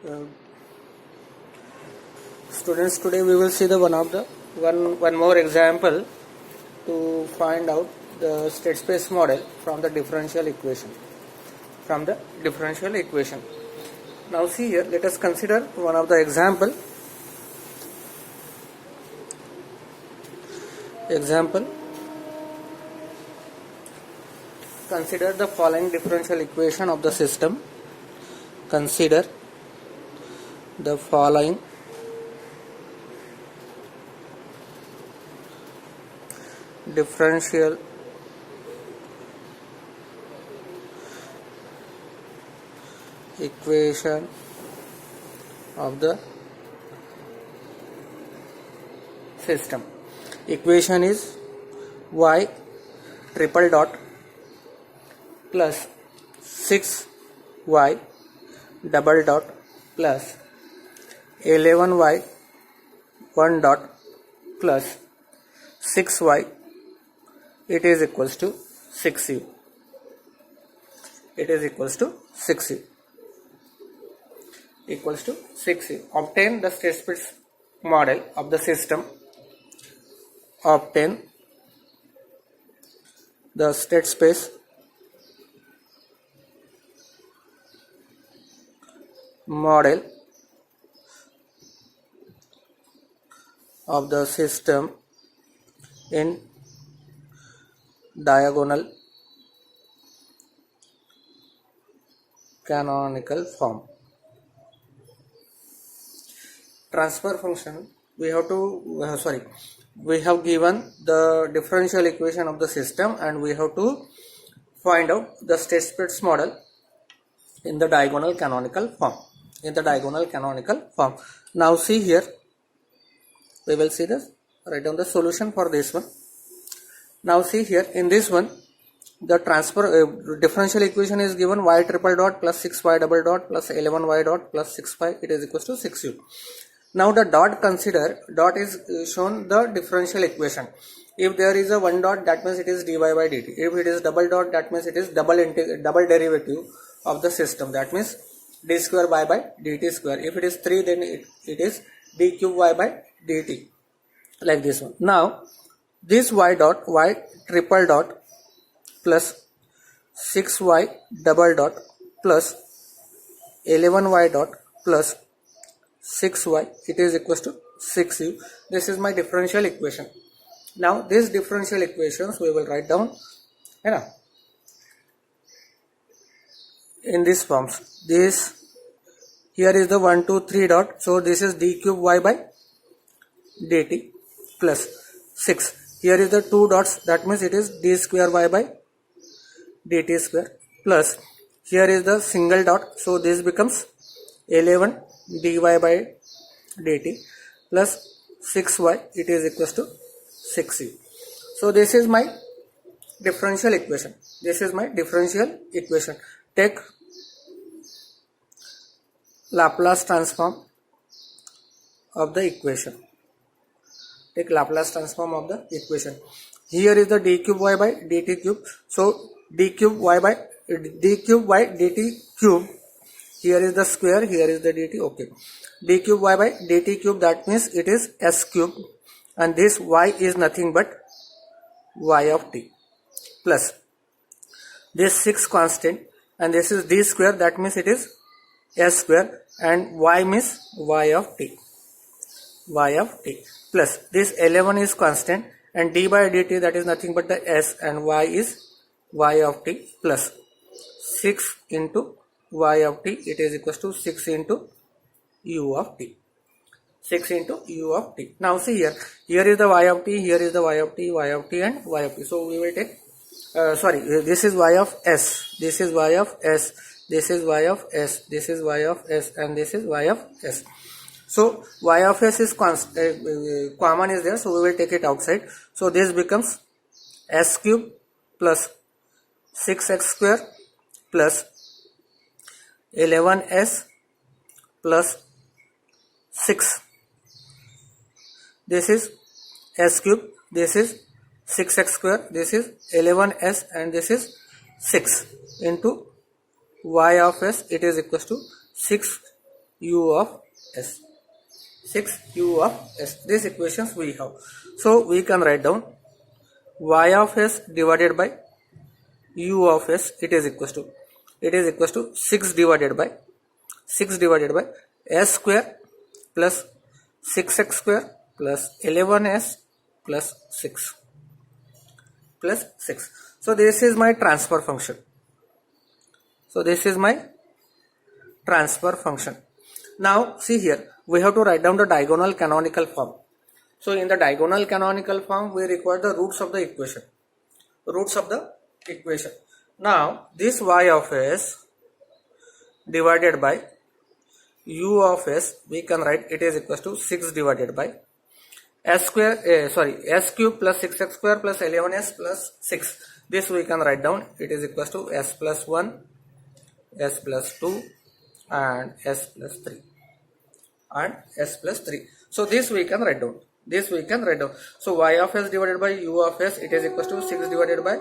Uh, Students, today we will see the one more example to find out the state space model from the differential equation. Now see here, let us consider one of the example. Consider the following differential equation of the system. Consider the following differential equation of the system. Equation is y triple dot plus 6y double dot plus 11y 1 dot plus 6y, it is equals to 6u. Obtain the state space model of the system. Obtain the state space model of the system in diagonal canonical form. Transfer function, we have given the differential equation of the system and we have to find out the state space model in the diagonal canonical form. Now see here, we will see this, write down the solution for this one. Now see here, in this one the differential equation is given y triple dot plus 6y double dot plus 11y dot plus 6y, it is equals to 6u. Now the dot is shown the differential equation. If there is a one dot, that means it is dy by dt. If it is double dot, that means it is double derivative of the system, that means d square y by dt square. If it is 3, then it is d cube y by dt, like this one. Now this y triple dot plus 6y double dot plus 11y dot plus 6y, it is equals to 6u. This is my differential equation. Now these differential equations we will write down in these forms. This here is the 1 2 3 dot, so this is d cube y by dt plus 6. Here is the 2 dots, that means it is d square y by dt square plus here is the single dot, so this becomes 11 dy by dt plus 6y, it is equals to 6u. So this is my differential equation. Take Laplace transform of the equation. Here is the d cube y by dt cube. So d cube by dt cube. Here is the square, here is the dt. Okay. d cube y by dt cube, that means it is s cube, and this y is nothing but y of t plus this 6 constant, and this is d square, that means it is s square, and y means y of t plus this 11 is constant, and d by dt, that is nothing but the s, and y is y of t plus 6 into y of t, it is equals to 6 into u of t. Now see here is the y of t, here is the y of t and y of t. So we will take this is y of s, this is y of s, this is y of s, this is y of s, and this is y of s. So y of s is common is there, so we will take it outside. So this becomes s cube plus 6x square plus 11s plus 6. This is s cube, this is 6x square, this is 11s, and this is 6 into y of s, it is equals to 6 u of s. 6 u of s. These equations we have. So we can write down y of s divided by u of s. It is equals to 6 divided by s square plus 6x square plus 11s plus 6 plus 6. So this is my transfer function. Now see here, we have to write down the diagonal canonical form. So in the diagonal canonical form, we require the roots of the equation. Now this y of s divided by u of s, we can write it is equals to 6 divided by s cube plus 6x square plus 11s plus 6. This we can write down, it is equals to s plus 1, s plus 2 and s plus 3 So this we can write down. So y of s divided by u of s, it is equals to 6 divided by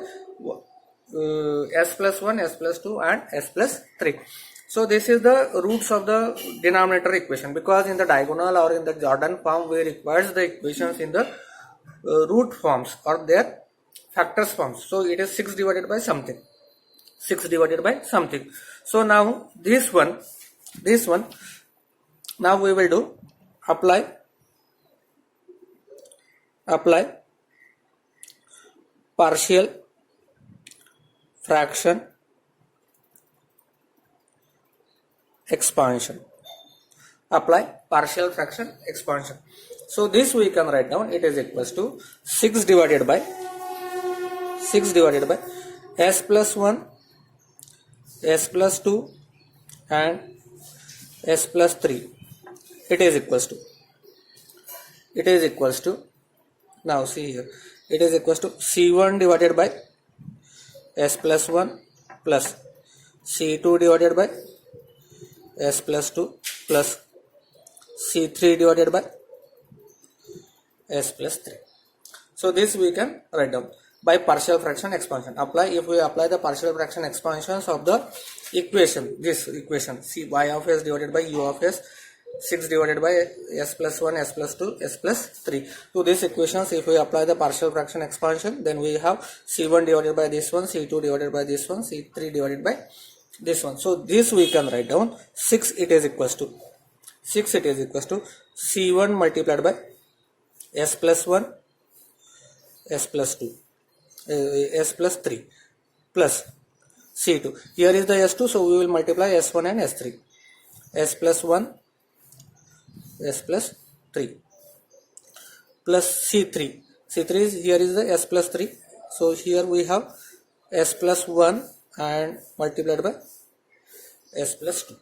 s plus 1, s plus 2 and s plus 3. So this is the roots of the denominator equation, because in the diagonal or in the Jordan form we require the equations in the root forms or their factors forms. So it is 6 divided by something. So now this one now we will do apply partial fraction expansion. So this we can write down, it is equals to 6 divided by s plus 1, s plus 2 and s plus 3. It is equals to now see here, it is equals to c1 divided by s plus 1 plus c2 divided by s plus 2 plus c3 divided by s plus 3. So this we can write down by partial fraction expansion. If we apply the partial fraction expansions of the equation, this equation, see y of s divided by u of s, 6 divided by s plus 1, s plus 2, s plus 3. To these equations, if we apply the partial fraction expansion, then we have c1 divided by this one, c2 divided by this one, c3 divided by this one. So this we can write down 6 it is equals to c1 multiplied by s plus 1, s plus 2, s plus 3 plus c2. Here is the s2, so we will multiply s1 and s3. s plus 1, s plus 3 plus c3. is here is the s plus 3. So here we have s plus 1 and multiplied by s plus 2.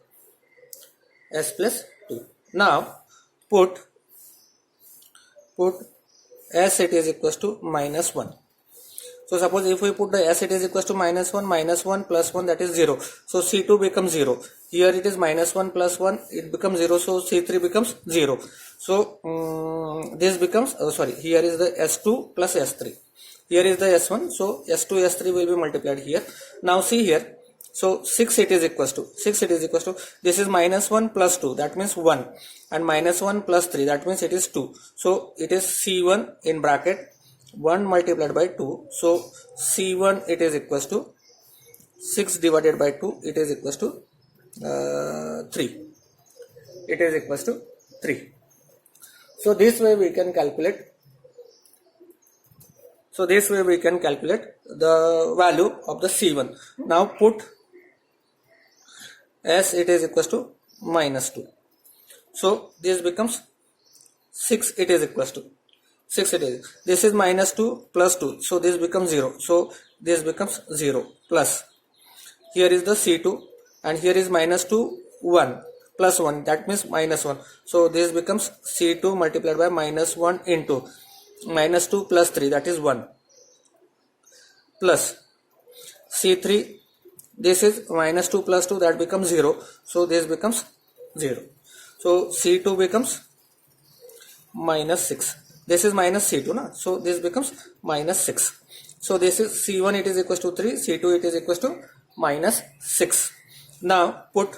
Now put s, it is equals to minus 1. So suppose if we put the s, it is equals to minus 1 plus 1, that is 0. So c2 becomes 0. Here it is minus 1 plus 1, it becomes 0. So c3 becomes 0. So this becomes, here is the s2 plus s3. Here is the s1. So s2, s3 will be multiplied here. Now see here. So 6 it is equals to, this is minus 1 plus 2, that means 1. And minus 1 plus 3, that means it is 2. So it is c1 in bracket 1 multiplied by 2. So c1 it is equals to 6 divided by 2, it is equals to 3. So this way we can calculate. The value of the c1. Now put s, it is equals to minus 2. So this becomes 6 it is equals to. This is minus 2 plus 2. So this becomes 0. So this becomes 0 plus. Here is the c2 and here is minus 2, 1 plus 1. That means minus 1. So this becomes c2 multiplied by minus 1 into minus 2 plus 3, that is 1 plus c3. This is minus 2 plus 2, that becomes 0. So this becomes 0. So c2 becomes minus 6. This is minus c2, na? So this becomes minus 6. So this is c1 it is equals to 3, c2 it is equals to minus 6. Now put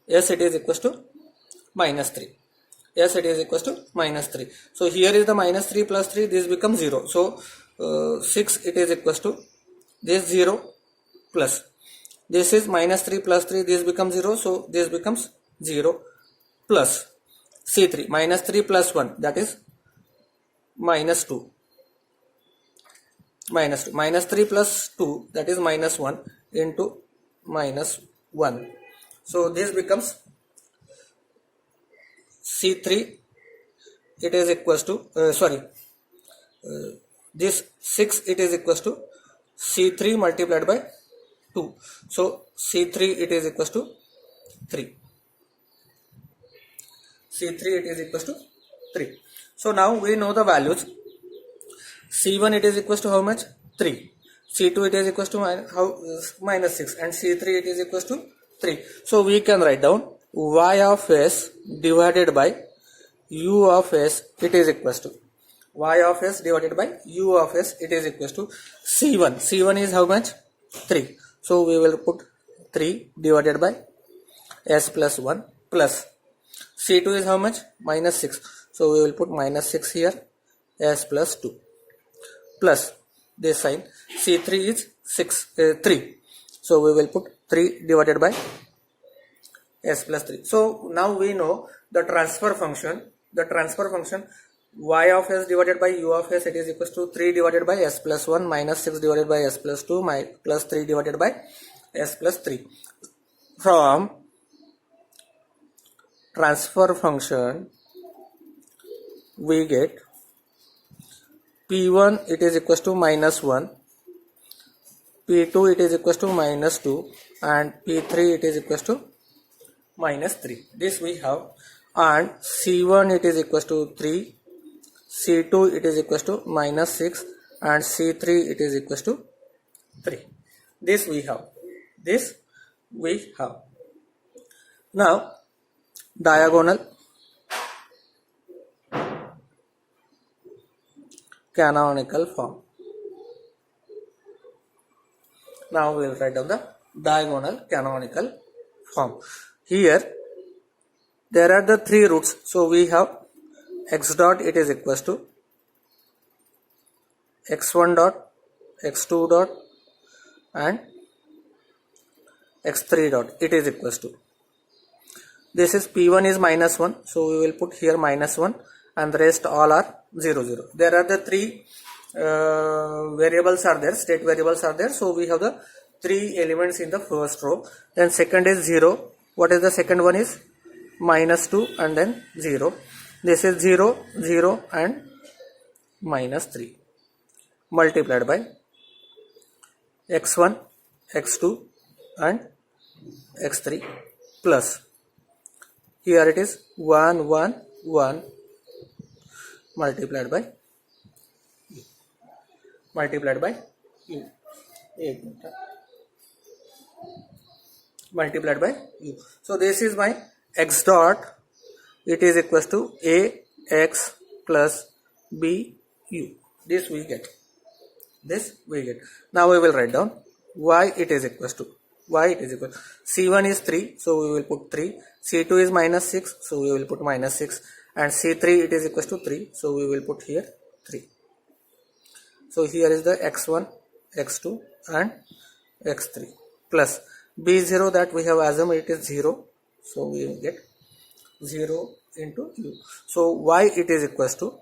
S it is equals to minus 3. Yes, it is equals to minus 3. So here is the minus 3 plus 3, this becomes 0. So 6 it is equals to this 0 plus this is minus 3 plus 3, this becomes 0. So this becomes 0 plus C3 minus 3 plus 1, that is minus 2. Minus 2 minus 3 plus 2, that is minus 1 into minus 1. So this becomes C3 it is equals to this 6 it is equals to C3 multiplied by 2. So C3 it is equals to 3. C3 it is equals to 3. So now we know the values. C1 it is equals to how much? 3. C2 it is equals to minus 6, and C3 it is equals to 3. So we can write down y of s divided by u of s, it is equals to y of s divided by u of s, it is equals to C1. C1 is how much? 3. So we will put 3 divided by s plus 1 plus C2 is how much? Minus 6. So we will put minus 6 here, s plus 2 plus this sign. C3 is 3. So we will put 3 divided by s plus 3. So now we know the transfer function. The transfer function y of s divided by u of s, it is equals to 3 divided by s plus 1 minus 6 divided by s plus 2 plus 3 divided by s plus 3. From transfer function we get P1 it is equals to minus 1, P2 it is equals to minus 2, and P3 it is equals to minus 3. This we have. And C1 it is equals to 3, C2 it is equals to minus 6, and C3 it is equals to 3. This we have. This we have. Now diagonal canonical form. Now we will write down the diagonal canonical form. Here there are the 3 roots. So we have x dot, it is equals to x1 dot, x2 dot, and x3 dot, it is equals to. This is P1 is minus 1. So we will put here minus 1, and the rest all are 0, 0. There are the 3 variables are there, state variables are there. So we have the 3 elements in the first row. Then second is 0. What is the second one is? Minus 2 and then 0. This is 0, 0 and minus 3 multiplied by x1, x2 and x3 plus. Here it is 1, 1, 1 multiplied by u. Multiplied by u. So this is my x dot, it is equals to a x plus b u. This we get. Now we will write down y it is equals to C1 is 3, so we will put 3. C2 is minus 6, so we will put minus 6, and C3 it is equals to 3, so we will put here 3. So here is the x1, x2 and x3 plus b0 that we have assumed it is 0, so we will get 0 into u. So y it is equals to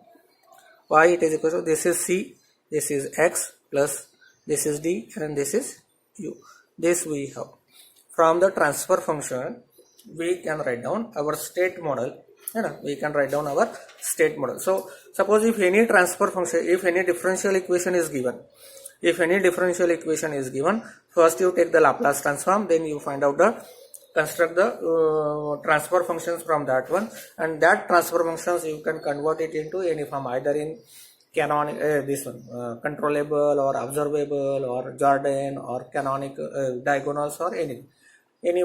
this is c, this is x plus this is d, and this is u. This we have. From the transfer function we can write down our state model. So suppose if any transfer function, if any differential equation is given, first you take the Laplace transform, then you find out construct the transfer functions from that one, and that transfer functions you can convert it into any form, either in controllable or observable or Jordan or canonical diagonals, or any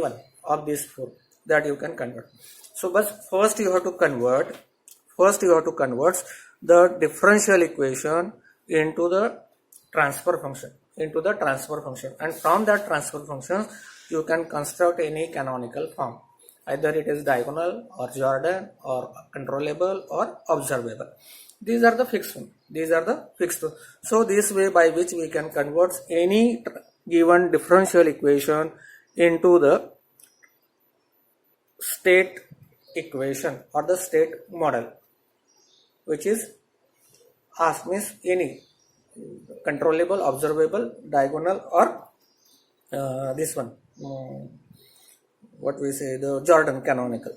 one of these 4 that you can convert. So but first you have to convert the differential equation into the transfer function, and from that transfer function you can construct any canonical form. either it is diagonal or Jordan or controllable or observable. These are the fixed one. These are the fixed one. So this way by which we can convert any given differential equation into the state equation or the state model, which is asked means any controllable, observable, diagonal, or this one, what we say, the Jordan canonical.